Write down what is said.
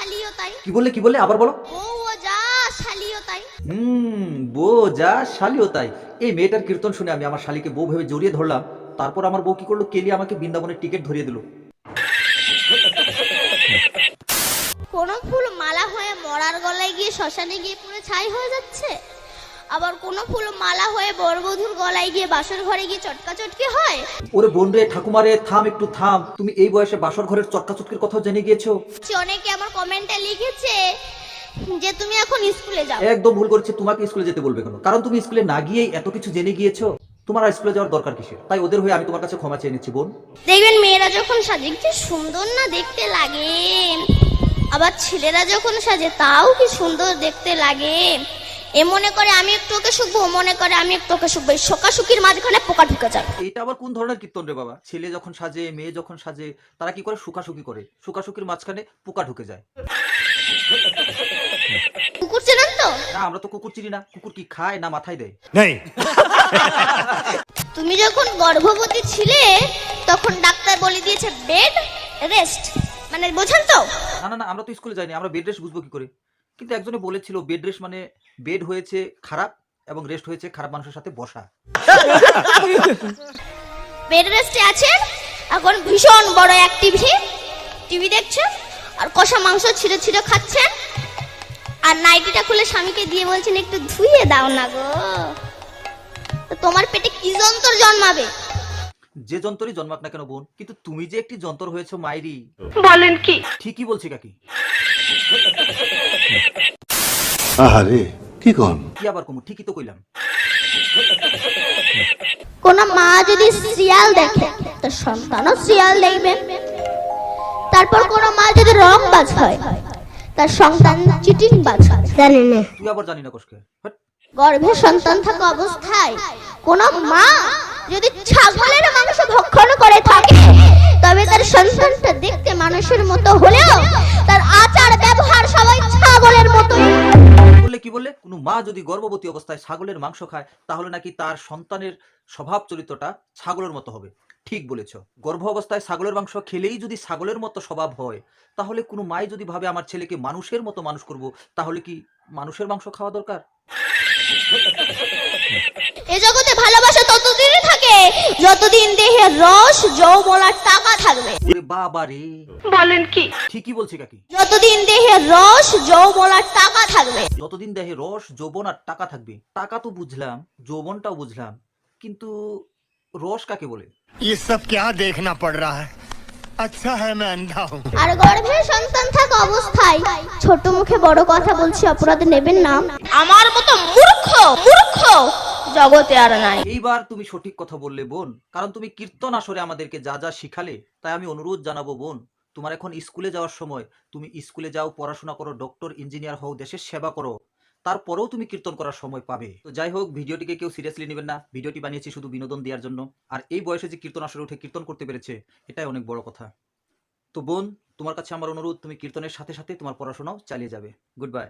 শালিও তাই। কি বললে আবার বলো। বউও যা শালিও তাই। বউ যা শালিও তাই। এই মেয়েটার কীর্তন শুনে আমি আমার শালিকে বউ ভেবে জড়িয়ে ধরলাম। তারপর আমার বউ কি করলো, কেলি আমাকে বৃন্দাবনের টিকিট ধরিয়ে দিল। কোন ফুল মালা হয়ে মরার গলায় গিয়ে শ্মশানে গিয়ে পুরো ছাই হয়ে যাচ্ছে, আবার কোন ফুল মালা হয়ে বরবধূর গলায় গিয়ে বাসর ঘরে গিয়ে চটকা চটকি হয়। ওরে বোন রে, ঠাকুমারে থাম একটু থাম। তুমি এই বয়সে বাসর ঘরের চটকা চটকির কথাও জেনে গিয়েছো। অনেকে আমার কমেন্টে লিখেছে যে তুমি এখন স্কুলে যাও। একদম ভুল করেছে। তোমাকে স্কুলে যেতে বলবে কেন? কারণ তুমি স্কুলে না গিয়েই এত কিছু জেনে গিয়েছো। তোমার আর স্কুলে যাওয়ার দরকার কিসের? তাই ওদের হয়ে আমি তোমার কাছে ক্ষমা চেয়ে নিচ্ছি বোন। দেখবেন মেয়েরা যখন সাজে কি সুন্দর না দেখতে লাগে, আবার ছেলেরা যখন সাজে তাও কি সুন্দর দেখতে লাগে। এ মনে করে আমি একটু ওকে শুকবো, ও মনে করে আমি একটু ওকে শুকবো, শোকাশুকির মাঝখানে পোকা ঢুকে যায়। এটা আবার কোন ধরনের কীর্তন রে বাবা? ছেলে যখন সাজে, মেয়ে যখন সাজে, তারা কি করে? শুকাশুকি করে। শুকাশুকির মাঝখানে পোকা ঢুকে যায়। কুকুর চেনেন তো? না, আমরা তো কুকুর চিনি না। কুকুর কি খায় না মাথায় দেয়? नहीं। তুমি যখন গর্ভবতী ছিলে তখন ডাক্তার বলে দিয়েছে বেড রেস্ট, মানে বোঝেন তো? না, আমরা তো স্কুলে যাইনি। আমরা বেড রেস্ট বুঝবো কি করে? কিন্তু একজনে বলেছিল বেড রেস্ট মানে বেড হয়েছে খারাপ এবং রেস্ট হয়েছে খারাপ মানুষের সাথে বসা। বেড রেস্টে আছেন, এখন ভীষণ বড় এক টিভি দেখছেন, আর কষা মাংস ছিঁড়ে ছিঁড়ে খাচ্ছেন, আর নাইটিটা খুলে স্বামীকে দিয়ে বলছেন একটু ধুইয়ে দাও না গো। তো তোমার পেটে কি যন্ত্র জন্মাবে? যে যন্ত্রই জন্মাক না কেন বোন, কিন্তু তুমি যে একটি যন্ত্র হয়েছো মাইরি। বলেন কি? ঠিকই বলছি কাকি। আরে কি কোন? কি আবার কমু? ঠিকই তো কইলাম। কোন মা যদি সিরিয়াল দেখে তার সন্তানও সিরিয়াল দেখবে। তারপর কোন মা যদি রংবাজ হয় তার সন্তান চিটিংবাজ হয়। জানেন না? তুই আবার জানি না কসকে। হট। গর্ভে সন্তান থাকা অবস্থায় কোন মা যদি ছাগলের মাংস ভক্ষণ করে থাকে তবে তার সন্তানটা দেখতে মানুষের মতো হলেও তার আচার ব্যবহার সবাই ছাগলের মতোই। কি বললে? কোনো মা যদি গর্ভবতী অবস্থায় ছাগলের মাংস খায় তাহলে নাকি তার সন্তানের স্বভাব চরিত্রটা ছাগলের মতো হবে। ঠিক বলেছ। গর্ভ অবস্থায় ছাগলের মাংস খেলেই যদি ছাগলের মতো স্বভাব হয়, তাহলে কোনো মাই যদি ভাবে আমার ছেলেকে মানুষের মতো মানুষ করব, তাহলে কি মানুষের মাংস খাওয়া দরকার? এ জগতে ভালোবাসা ততদিনই থাকে যতদিন দেহে রস যৌবন আর টাকা থাকবে। ওরে বাবা রে, বলেন কি? ঠিকই বলছি কাকি। যতদিন দেহে রস যৌবন আর টাকা থাকবে। যতদিন দেহে রস যৌবন আর টাকা থাকবে। টাকা তো বুঝলাম, যৌবনটাও বুঝলাম, কিন্তু রস কাকে বলে? ये सब क्या देखना पड़ रहा है? अच्छा है मैं अंधा हूँ। আর গর্ভে সন্তান থাকা অবস্থায় ছোট মুখে বড় কথা বলছি, অপরাধ নেবেন না। আমার মতো মূর্খ জগতে আর নাই। এইবার তুমি সঠিক কথা বললে বোন, কারণ তুমি কীর্তন আসরে আমাদেরকে যা যা শিখালে, তাই আমি অনুরোধ জানাবো বোন, তোমার এখন স্কুলে যাওয়ার সময়, তুমি স্কুলে যাও, পড়াশোনা করো, ডক্টর ইঞ্জিনিয়ার হও, দেশের সেবা করো, তারপরেও তুমি কীর্তন করার সময় পাবে। তো যাই হোক, ভিডিওটিকে কেউ সিরিয়াসলি নেবেন না। ভিডিওটি বানিয়েছি শুধু বিনোদন দেওয়ার জন্য। আর এই বয়সে যে কীর্তন আসরে উঠে কীর্তন করতে পেরেছে, এটাই অনেক বড় কথা। তো বোন, তোমার কাছে আমার অনুরোধ, তুমি কীর্তনের সাথে সাথে তোমার পড়াশোনাও চালিয়ে যাবে। Good bye.